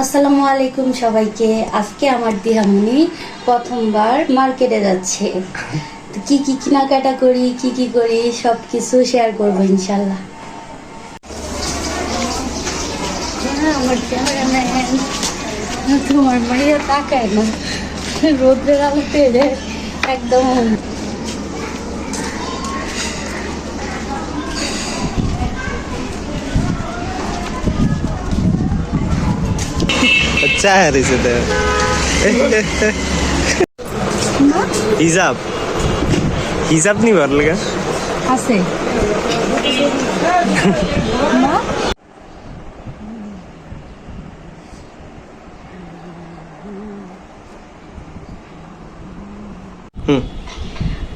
আসসালামু আলাইকুম সবাইকে। আজকে আমার দিহামনি প্রথমবার মার্কেটে যাচ্ছে। তো কি কি কেনাকাটা করি, কি কি করি সব কিছু শেয়ার করবো ইনশাল্লাহ। আমার ক্যামেরাম্যান তোমার মাইয়া তাকায় না, রোদ্রের আলোতে একদম अच्छा है इसे तो हिसाब हिसाब नहीं भर लगा আছে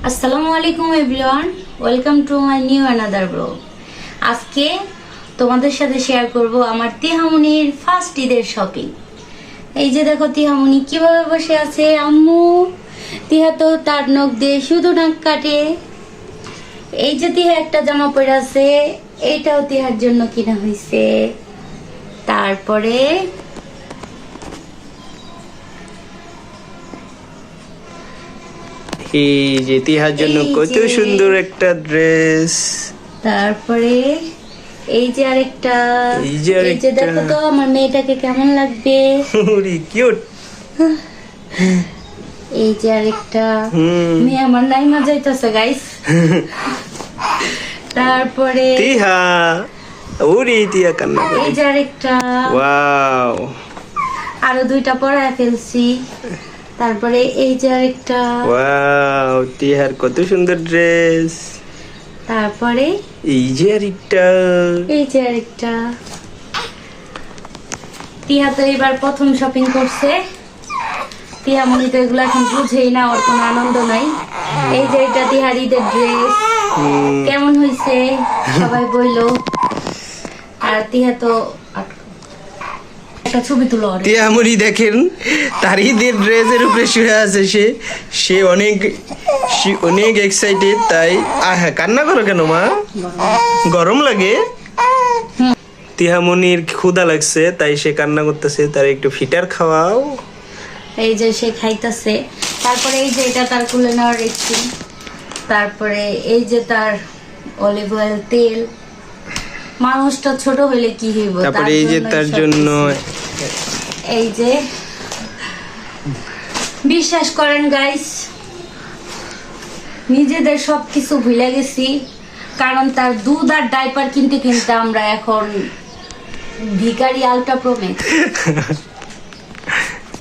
আসসালামু আলাইকুম everyone, welcome to my new another blog. আজকে তোমাদের সাথে শেয়ার করব আমার তিহামনির ফার্স্ট ঈদের শপিং। এই যে দেখো তিহামনি কিভাবে বসে আছে। আম্মু তিহা তো তার নখ দিয়ে শুধু নাক কাটে। এই যে তিহা একটা জামা পরে আছে, এইটাও তিহার জন্য কিনা হয়েছে। তারপরে এই যে তিহার জন্য কত সুন্দর একটা ড্রেস। তারপরে এই যে আরেকটা, এই যে দেখো তো আমার মেয়েটাকে কেমন লাগবে। ওরে কিউট। এই যে আরেকটা মেয়ে আমার নাই মজাইতেছে গাইস। তারপরে তিহা ওরে তিহা কান্না করে। এই যে আরেকটা, ওয়াও আরো দুইটা পরায় ফেলছি। তারপরে এই যে আরেকটা, ওয়াও তিহার কত সুন্দর ড্রেস। তারপরে এই যে আরেকটা, এই যে আরেকটা। তিহা তো এবার প্রথম শপিং করছে। তিহামনি তো এগুলো এখন বুঝেই না, ওর কোনো আনন্দ নাই। এই যে এটা তিহার ঈদের ড্রেস, কেমন হয়েছে সবাই বললো। আর তিহা তো একটা ছবি তুলো। তিহামনি দেখেন তার ঈদের ড্রেসের উপরে শুয়ে আছে। সে অনেক এক্সাইটেড। তাই হ্যাঁ, কান্না করো কেন মা? গরম লাগে? তিহামনির ক্ষুধা লাগছে তাই সে কান্না করতেছে। তার একটু ফিটার খাওয়াও। এই যে সে খাইতেছে। তারপরে এই যে এটা তার কুলে নেওয়ার রেখছি। তারপরে এই যে তার অলিভ অয়েল তেল। মানুষটা ছোট হইলে কি হইব। তারপরে এই যে তার জন্য এই যে বিশ্বাস করেন গাইস, নিজেদের সবকিছু ভুলে গেছি। কারণ তার দুধ আর ডাইপার কিনতে কিনতে আমরা এখন ভিখারি আলট্রা প্রোম্যাক্স।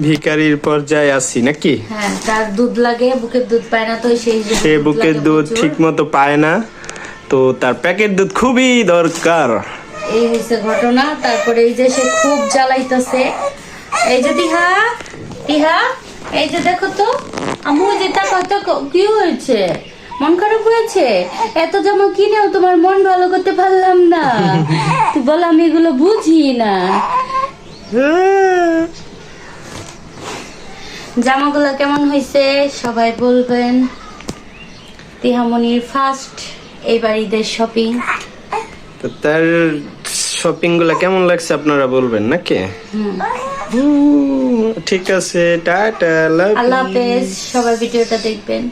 ভিখারির পর্যায়ে আছি নাকি? হ্যাঁ, তার দুধ লাগে, বুকের দুধ পায় না, তো সে বুকের দুধ ঠিক মতো পায় না, তো তার প্যাকেট দুধ খুবই দরকার। এই হয়েছে ঘটনা। তারপরে এই যে সে খুব জ্বালাইতেছে। এই যে তিহা তিহা এই যে দেখো তো আম্মু, যেটা কত কি হয়েছে, মন খারাপ হয়েছে? এত জামা কিনেও তোমার মন ভালো করতে পারলাম না। তুই বল আমি এগুলো বুঝি না। জামাগুলো কেমন হয়েছে সবাই বলবেন। তিহামনির ফার্স্ট এইবার ঈদের শপিং। তো তার শপিং গুলা কেমন লাগছে আপনারা বলবেন নাকি? ঠিক আছে, টাটা, আল্লাহ হাফেজ। সবাই ভিডিওটা দেখবেন।